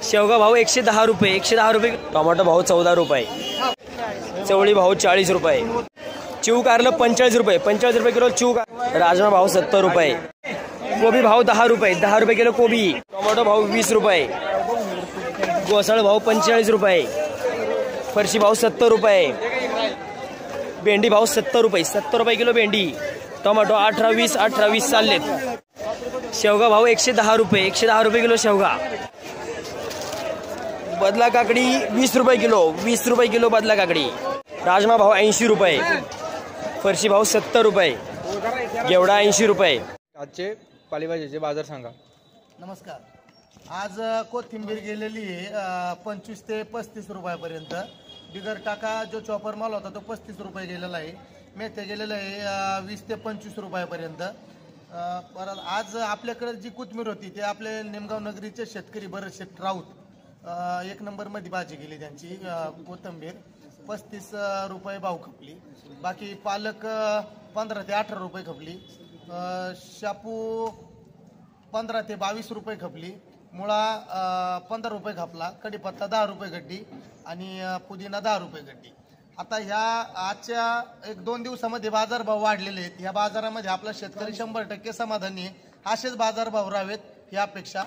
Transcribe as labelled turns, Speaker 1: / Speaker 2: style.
Speaker 1: शेवगा भाव 110 रुपये, 110 रुपये। टोमॅटो भाव 14 रुपये, चवळी भाव 40 रुपये, चिव कारलं 45 रुपये, 45 रुपये किलो चिव कार। राजमा भाव 70 रुपये, कोबी भाव 10 रुपये, 10 रुपये किलो कोबी। टोमॅटो भाव 20 रुपये, घोसाळ भाव 45 रुपये, फरशी भाव 70 रुपये, भेंडी भाव 70 रुपये, 70 रुपये किलो भेंडी। टोमॅटो 18-20 चाललेत। शेवगा भाव 110 रुपये, 110 रुपये किलो शेवगा। बदला काकडी 20 रुपये किलो, 20 रुपये किलो बदला काकडी। राजमा भाव 80 रुपये, फरशी भाव 70 रुपये, घेवडा 80 रुपये।
Speaker 2: आजचे पालेभाजीचे बाजार सांगा।
Speaker 3: नमस्कार। आज कोथिंबीर गेलेली आहे 25 ते 35 रुपयापर्यंत। बिगर टाका जो चॉपर माल होता तो 35 रुपये गेलेला आहे। मेथ्या गेलेला आहे 20 ते 25 रुपयापर्यंत। परत आज आपल्याकडे जी कोथिंबीर होती ते आपले निमगाव नगरीचे शेतकरी बरेचसे राऊत एक नंबरमध्ये भाजी गेली त्यांची। कोथिंबीर 35 रुपये भाव खपली। बाकी पालक 15 ते 18 रुपये खपली। शापू 15 ते 22 रुपये खपली। मुळा 15 रुपये खपला। कढीपत्ता 10 रुपये गड्डी आणि पुदिना 10 रुपये गड्डी। आता ह्या आजच्या 1-2 दिवसामध्ये बाजारभाव वाढलेले आहेत। या बाजारामध्ये आपला शेतकरी 100% समाधानी आहे। असेच बाजारभाव राहावेत ही अपेक्षा।